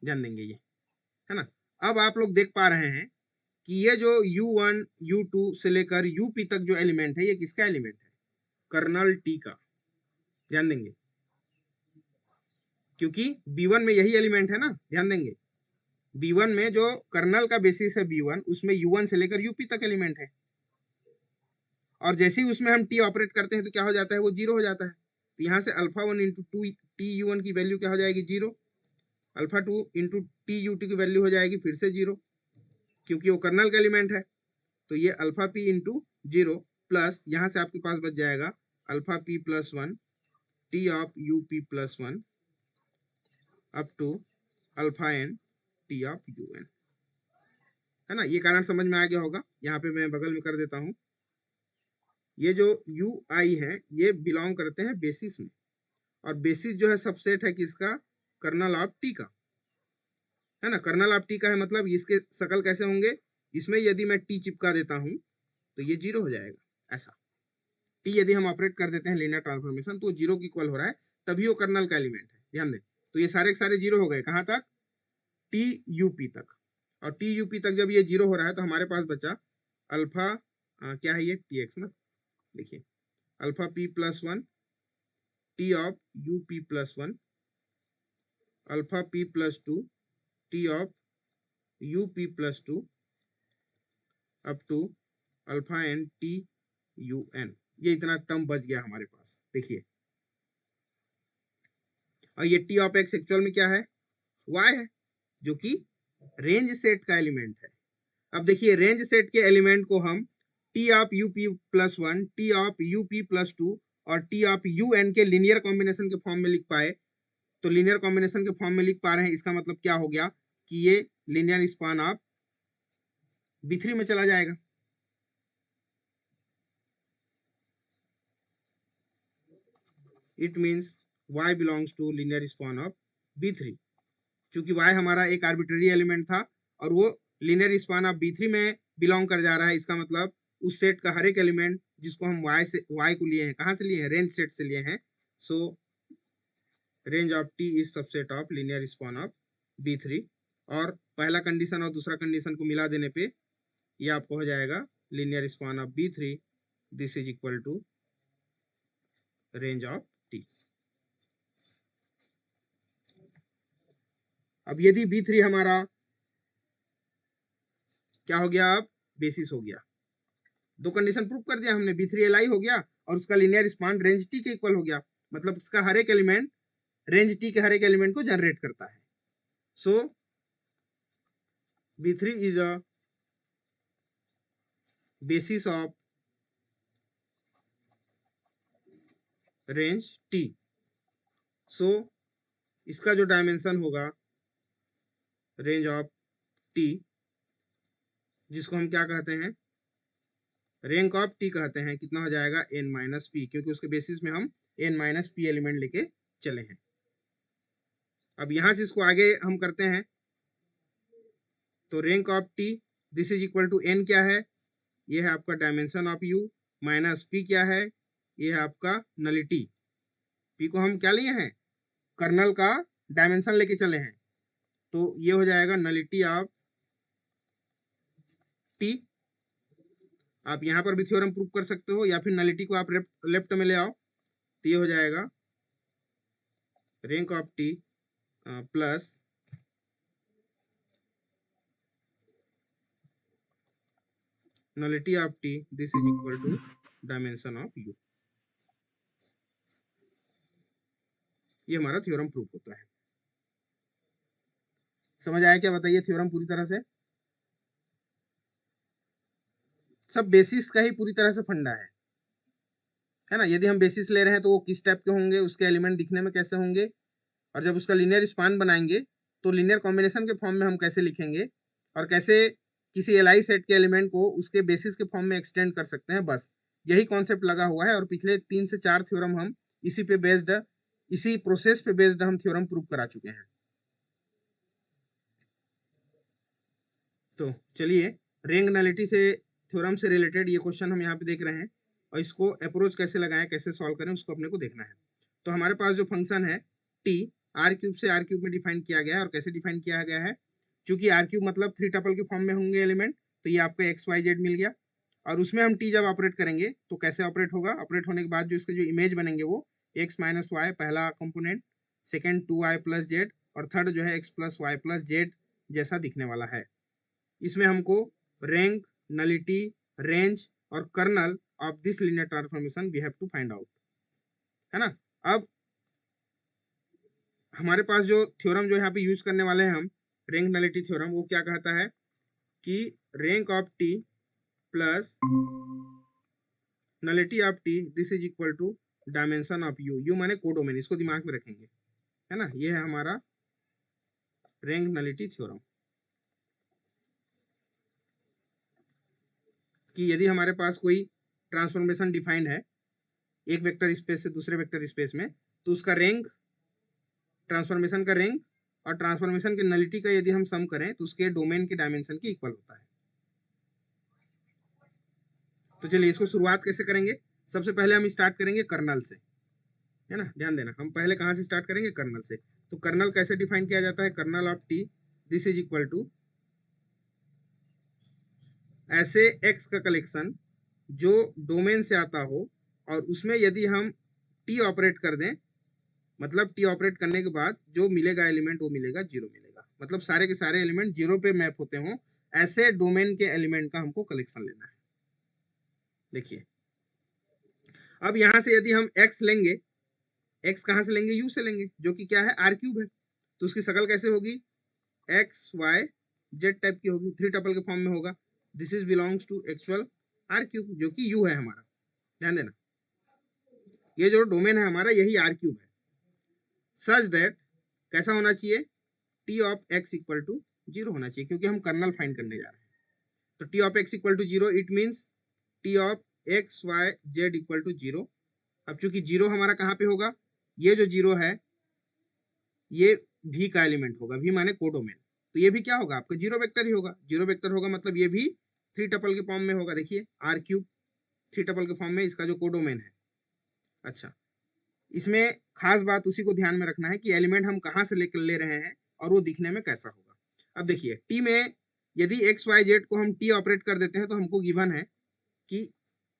Speaker 1: ध्यान देंगे, ये है ना। अब आप लोग देख पा रहे हैं कि ये जो u1 u2 से लेकर up तक जो एलिमेंट है ये किसका एलिमेंट है, कर्नल t का, ध्यान देंगे, क्योंकि b1 में यही एलिमेंट है ना, ध्यान देंगे b1 में जो कर्नल का बेसिस है b1 उसमें u1 से लेकर up तक एलिमेंट है, और जैसे ही उसमें हम t ऑपरेट करते हैं तो क्या हो जाता है, वो जीरो हो जाता है, तो यहाँ से alpha 1 into two T u1 की वैल्यू क्या हो जाएगी, zero, alpha 2 into T u2 की वैल्यू हो जाएगी फिर से जीरो, क्योंकि वो कर्नल का एलिमेंट है, तो ये alpha p into zero plus यहाँ से आपके पास बच जाएगा alpha p plus 1 T of up plus 1 up to alpha n T of un, है ना। ये कारण समझ में आ गया होगा, यहाँ पे मैं बगल में कर देता हूँ, ये जो ui है ये बिलोंग करते हैं बेसिस में, और बेसिस जो है सबसेट है किसका, कर्नल ऑफ टी का, है ना, कर्नल ऑफ टी का है, मतलब इसके शकल कैसे होंगे, इसमें यदि मैं टी चिपका देता हूं तो ये जीरो हो जाएगा, ऐसा टी यदि हम ऑपरेट कर देते हैं लीनियर ट्रांसफॉर्मेशन तो जीरो की इक्वल हो रहा है, तभी वो कर्नल का एलिमेंट है, ध्यान दें। तो ये सारे के सारे जीरो हो गए, कहां तक, टी यूपी तक, और टी यूपी तक जब ये जीरो हो रहा है तो हमारे पास बचा अल्फा क्या है ये टी एक्स ना, देखिए alpha P plus 1 T of u p plus 1 alpha P plus 2 T of up plus 2 up to alpha n T un, ये इतना टर्म बच गया हमारे पास, देखिए, और ये टी ऑफ एक्स एक्चुअल में क्या है, y है, जो कि रेंज सेट का एलिमेंट है, अब देखिए रेंज सेट के एलिमेंट को हम T of U P plus one, T of U P plus to और टी ऑफ यू एन के लीनियर कॉम्बिनेशन के फॉर्म में लिख पाए। तो लीनियर कॉम्बिनेशन के फॉर्म में लिख पा रहे हैं, इसका मतलब क्या हो गया कि ये लीनियर स्पान ऑफ B3 में चला जाएगा। It means y belongs to linear span of B3। चूंकि y हमारा एक आर्बिट्ररी एलिमेंट था और वो लीनियर स्पान ऑफ B3 में बिलोंग कर जा रहा है, इसका मतलब उस सेट का हर एक एलिमेंट जिसको हम y को लिए हैं, कहाँ से लिए हैं, रेंज सेट से लिए हैं। सो range of T is subset of linear span of B3। और पहला कंडीशन और दूसरा कंडीशन को मिला देने पे ये आपको हो जाएगा linear span of B3 this is equal to range of T। अब यदि B3 हमारा क्या हो गया, अब बेसिस हो गया, दो कंडीशन प्रूव कर दिया हमने, B3 Li हो गया और उसका लीनियर स्पान रेंज T के इक्वल हो गया, मतलब इसका हर एक एलिमेंट रेंज T के हर एक एलिमेंट को जनरेट करता है। सो B3 is a basis of range T। सो इसका जो डायमेंशन होगा रेंज ऑफ T, जिसको हम क्या कहते हैं, रैंक ऑफ T कहते हैं, कितना हो जाएगा n माइनस पी, क्योंकि उसके बेसिस में हम n माइनस पी एलिमेंट लेके चले हैं। अब यहां से इसको आगे हम करते हैं, तो rank of T this is equal to n क्या है, ये है आपका dimension of U, minus p क्या है, ये है आपका नलिटी। p को हम क्या लिए हैं, कर्नल का डायमेंशन लेके चले हैं, तो ये हो जाएगा नलिटी ऑफ T। आप यहां पर भी थ्योरम प्रूव कर सकते हो या फिर नलिटी को आप लेफ्ट में ले आओ, तो ये हो जाएगा rank of T plus nullity of T this is equal to dimension of U। ये हमारा थ्योरम प्रूफ होता है। समझ आया क्या, बताइए थ्योरम पूरी तरह से, सब बेसिस का ही पूरी तरह से फंडा है ना। यदि हम बेसिस ले रहे हैं तो वो किस टाइप के होंगे, उसके एलिमेंट दिखने में कैसे होंगे, और जब उसका लीनियर स्पान बनाएंगे तो लीनियर कॉम्बिनेशन के फॉर्म में हम कैसे लिखेंगे, और कैसे किसी एलआई सेट के एलिमेंट को उसके बेसिस के फॉर्म में एक्सटेंड कर सकते हैं, बस यही कॉन्सेप्ट लगा हुआ है। और पिछले 3 से 4 थ्योरम हम इसी पे बेस्ड, इसी प्रोसेस पे बेस्ड हम थ्योरम प्रूव करा चुके हैं। तो चलिए रिंग नलिटी से थ्योरम से रिलेटेड ये क्वेश्चन हम यहाँ पे देख रहे हैं, और इसको अप्रोच कैसे लगाएं, कैसे सॉल्व करें, उसको अपने को देखना है। तो हमारे पास जो फंक्शन है टी आर क्यूब से आर क्यूब में डिफाइन किया गया है, और कैसे डिफाइन किया गया है, क्योंकि आर क्यूब मतलब 3 टपल के फॉर्म में होंगे एलिमेंट, तो ये आपका एक्स वाई जेड मिल गया, और उसमें हम टी जब ऑपरेट करेंगे तो कैसे ऑपरेट होगा, ऑपरेट होने के बाद जो इसके जो इमेज बनेंगे वो एक्स माइनस वाई पहला component, second 2y plus z, और थर्ड जो है x plus y plus z जैसा दिखने वाला है। इसमें हमको रैंक, नलिटी, रेंज और kernel of this linear transformation we have to find out, है ना। अब हमारे पास जो थ्योरम जो यहाँ पे यूज करने वाले हैं हम, रैंक नलिटी थ्योरम, वो क्या कहता है कि rank of T plus nullity of T this is equal to dimension of U, U माने कोडोमेन, इसको दिमाग में रखेंगे, है ना। ये है हमारा रैंक नलिटी थ्योरम, कि यदि हमारे पास कोई ट्रांसफॉर्मेशन डिफाइंड है एक वेक्टर स्पेस से दूसरे वेक्टर स्पेस में, तो उसका रैंक, ट्रांसफॉर्मेशन का रैंक और ट्रांसफॉर्मेशन के नलिटी का यदि हम सम करें तो उसके डोमेन के डायमेंशन के इक्वल होता है। तो चलिए इसको शुरुआत कैसे करेंगे, सबसे पहले हम स्टार्ट करेंगे कर्नल से, है ना। ध्यान देना, हम पहले कहाँ से स्टार्ट करेंगे, कर्नल से। तो कर्नल कैसे डिफाइन किया जाता है, kernel of T this is equal to ऐसे एक्स का कलेक्शन जो डोमेन से आता हो, और उसमें यदि हम टी ऑपरेट कर दें, मतलब टी ऑपरेट करने के बाद जो मिलेगा एलिमेंट वो मिलेगा जीरो मिलेगा, मतलब सारे के सारे एलिमेंट जीरो पे मैप होते हों, ऐसे डोमेन के एलिमेंट का हमको कलेक्शन लेना है। देखिए अब यहां से यदि हम x लेंगे, x कहां से लेंगे, u से लेंगे, जो कि क्या है आर क्यूब है, तो उसकी शक्ल कैसे होगी, एक्स वाई जेड टाइप की होगी, 3 टपल के फॉर्म में होगा। This is belongs to actual R cube, जो कि यू है हमारा। ध्यान देना, ये जो डोमेन है हमारा यही आर क्यूब है। सच दैट कैसा होना चाहिए, T of x equal to 0 होना चाहिए, क्योंकि हम कर्नल फाइंड करने जा रहे हैं। तो T of x equal to 0 it means T of x y z equal to 0। अब चूंकि 0 हमारा कहाँ पे होगा, ये जो 0 है ये भी का एलिमेंट होगा, भी माने कोडोमेन। तो ये भी क्या होगा, आपका 0 वेक्टर ही होगा। 0 वेक्टर होगा मतलब ये भी 3 टपल के फॉर्म में होगा। देखिए आर क्यूब 3 टपल के फॉर्म में इसका जो कोडोमेन है। अच्छा, इसमें खास बात उसी को ध्यान में रखना है कि एलिमेंट हम कहाँ से लेकर ले रहे हैं और वो दिखने में कैसा होगा। अब देखिए टी में यदि एक्स वाई जेड को हम टी ऑपरेट कर देते हैं तो हमको गिवन है कि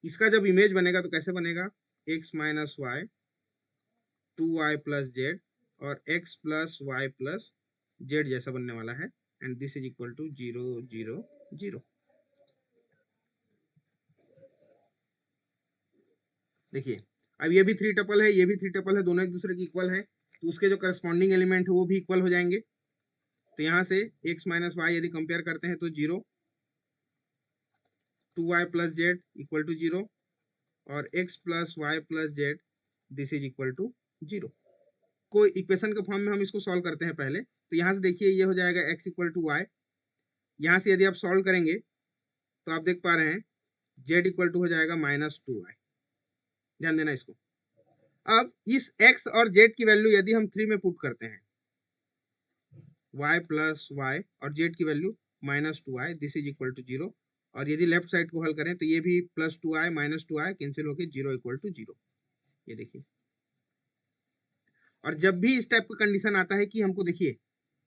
Speaker 1: इसका जब इमेज बनेगा तो कैसे बनेगा, x minus y 2y plus z और x plus y plus z जैसा बनने वाला है। And this is equal to 0 0 0। देखिए अब ये भी 3 टपल है, ये भी 3 टपल है, दोनों एक दूसरे के इक्वल है, तो उसके जो करस्पॉन्डिंग एलिमेंट है वो भी इक्वल हो जाएंगे। तो यहाँ से x माइनस वाई यदि कंपेयर करते हैं तो 0, 2y plus Z equal to 0 और x plus y plus z this is equal to 0। कोई इक्वेशन के फॉर्म में हम इसको सॉल्व करते हैं पहले। तो यहाँ से देखिए ये हो जाएगा x इक्वल टू वाई। यहाँ से यदि आप सॉल्व करेंगे तो आप देख पा रहे हैं z इक्वल टू हो जाएगा -2y। ध्यान देना इसको। अब इस x और z की वैल्यू यदि हम 3 में पुट करते हैं, y प्लस वाई और z की value -2y this is equal to 0, और यदि लेफ्ट साइड को हल करें तो ये भी +2y -2y कैंसिल होकर 0 इक्वल टू 0। ये देखिए, और जब भी इस टाइप का कंडीशन आता है कि हमको देखिए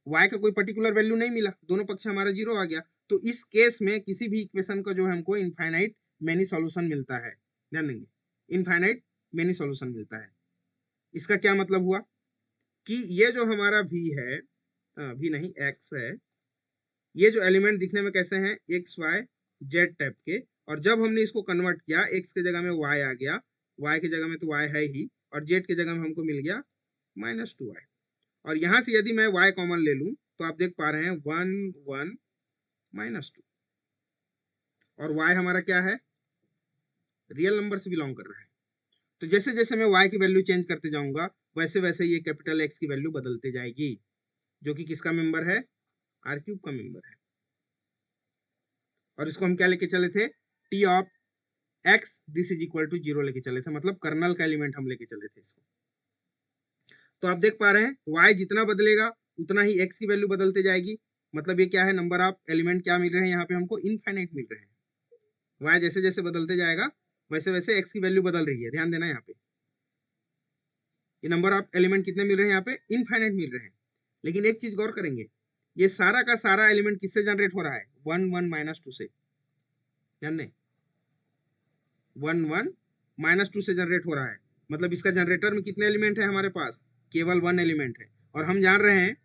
Speaker 1: y का कोई पर्टिकुलर वैल्यू नहीं मिला, दोनों पक्ष हमारा 0 आ गया, तो इस केस में किसी भी इक्वेशन का जो है हमको इनफाइनाइट मेनी सॉल्यूशन मिलता है। ध्यान देंगे, इनफाइनाइट मेनी सॉल्यूशन मिलता है। इसका क्या मतलब हुआ कि ये जो हमारा v है, v नहीं x है, ये जो एलिमेंट दिखने में कैसे हैं, एक्स वाई जेड टाइप के, और जब हमने इसको कन्वर्ट किया x के जगह में y आ गया, y की जगह में तो y है ही, और z की जगह में हमको मिल गया -2y। और यहां से यदि मैं y कॉमन ले लूं तो आप देख पा रहे हैं 1 1 -2, और y हमारा क्या है, रियल नंबर से बिलोंग कर रहा है। तो जैसे जैसे मैं y की वैल्यू चेंज करते जाऊंगा वैसे वैसे ये कैपिटल X की वैल्यू बदलते जाएगी, जो कि किसका मेंबर है, आर क्यूब का मेंबर है। और इसको हम क्या लेके चले थे, T of x this is equal to 0 लेके चले थे, मतलब कर्नल का एलिमेंट हम लेके चले थे इसको। तो आप देख पा रहे हैं y जितना बदलेगा उतना ही x की वैल्यू बदलते जाएगी। मतलब ये क्या है, नंबर ऑफ एलिमेंट क्या मिल रहे हैं यहाँ पे हमको, इनफाइनाइट मिल रहे हैं। y जैसे जैसे बदलते जाएगा वैसे वैसे x की वैल्यू बदल रही है। ध्यान देना, यहाँ पे ये नंबर ऑफ एलिमेंट कितने मिल रहे हैं, यहाँ पे इनफाइनाइट मिल रहे हैं। लेकिन एक चीज गौर करेंगे, ये सारा का सारा एलिमेंट किससे जनरेट हो रहा है, 1 1 -2 से। ध्यान दें, 1 1 -2 से जनरेट हो रहा है। मतलब इसका जनरेटर में कितने एलिमेंट है हमारे पास, केवल 1 एलिमेंट है। और हम जान रहे हैं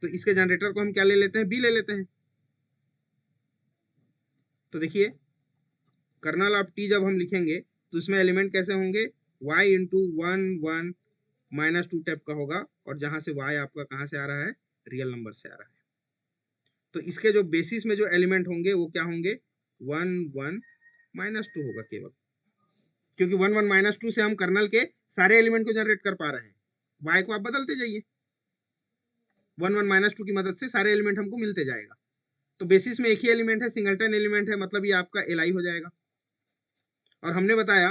Speaker 1: तो इसके जनरेटर को हम क्या ले लेते हैं, बी ले लेते हैं। तो देखिए कर्नल ऑफ टी जब हम लिखेंगे तो इसमें एलिमेंट कैसे होंगे, y इंटू 1 1 -2 टाइप का होगा, और जहां से y आपका कहां से आ रहा है, रियल नंबर से आ रहा है। तो इसके जो बेसिस में जो एलिमेंट होंगे वो क्या होंगे, 1 1 -2 होगा केवल, क्योंकि 1 1 -2 से हम कर्नल के सारे एलिमेंट को जनरेट कर पा रहे हैं। y को आप बदलते जाइए, 1 1 -2 की मदद से सारे एलिमेंट हमको मिलते जाएगा। तो बेसिस में एक ही एलिमेंट है, सिंगलटन एलिमेंट है, मतलब ये आपका एल हो जाएगा। और हमने बताया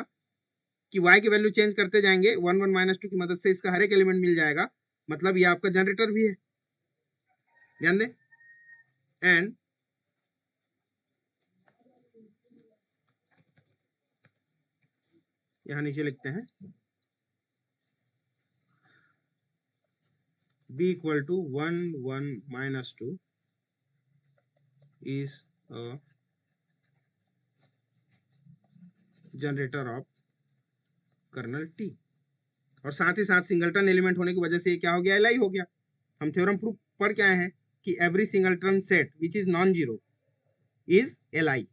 Speaker 1: कि y की वैल्यू चेंज करते जाएंगे 1 1 -2 की मदद से इसका हर एक एलिमेंट मिल जाएगा, मतलब ये आपका जनरेटर भी है। ध्यान दें, एंड यहां नीचे लिखते हैं b equal to 1 1 -2 is a generator of kernel T. और साथ ही साथ सिंगलटन एलिमेंट होने की वजह से ये क्या हो गया, एल हो गया। हम थ्योरम प्रूफ पढ़ के आए हैं कि every singleton set which is non zero is L.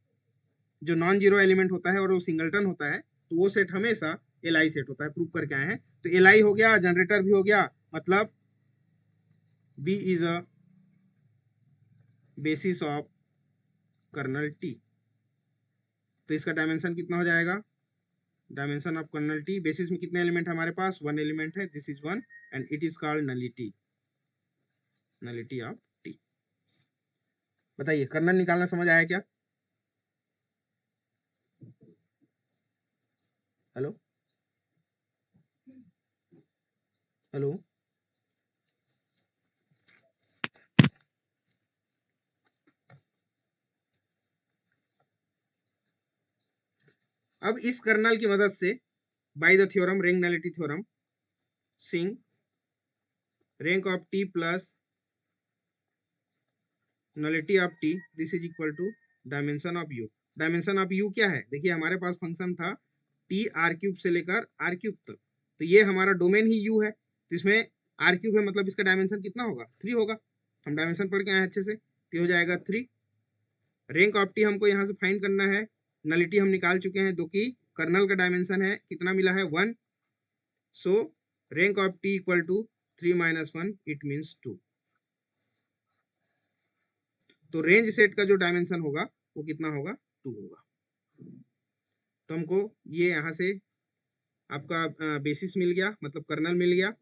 Speaker 1: जो नॉन जीरो एलिमेंट होता है और वो सिंगलटन होता है तो वो सेट हमेशा एल सेट होता है, प्रूफ करके आए हैं। तो एल हो गया, जनरेटर भी हो गया, मतलब B is a basis of kernel T. तो इसका डायमेंशन कितना हो जाएगा? Dimension of kernel T, basis में कितने एलिमेंट है हमारे पास? 1 एलिमेंट है, this is 1 and it is called nullity, nullity of T. बताइए कर्नल निकालना समझ आया क्या? हेलो हेलो अब इस कर्नल की मदद से by the theorem, rank nullity theorem, since rank of T plus nullity of T, this is equal to dimension of U. Dimension of U क्या है? देखिए हमारे पास फंक्शन था टी आर क्यूब से लेकर आर क्यूब तक, तो ये हमारा डोमेन ही यू है, तो इसमें आर क्यूब है, मतलब इसका डायमेंशन कितना होगा? 3 होगा। हम डायमेंशन पढ़ के आए अच्छे से, तो हो जाएगा 3। रैंक ऑफ टी हमको यहाँ से फाइंड करना है, नलिटी हम निकाल चुके हैं, जो कि कर्नल का डायमेंशन है, कितना मिला है? 1। So rank of T equal to 3 - 1, it means 2। तो रेंज सेट का जो डायमेंशन होगा वो कितना होगा? 2 होगा। तो हमको ये यहाँ से आपका बेसिस मिल गया, मतलब कर्नल मिल गया,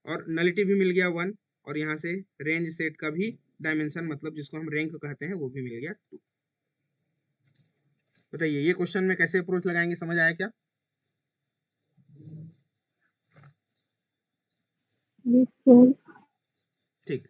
Speaker 1: और नलिटी भी मिल गया 1, और यहाँ से रेंज सेट का भी डायमेंशन, मतलब जिसको हम रैंक कहते हैं, वो भी मिल गया 2। बताइए ये क्वेश्चन में कैसे अप्रोच लगाएंगे, समझ आया क्या? ठीक।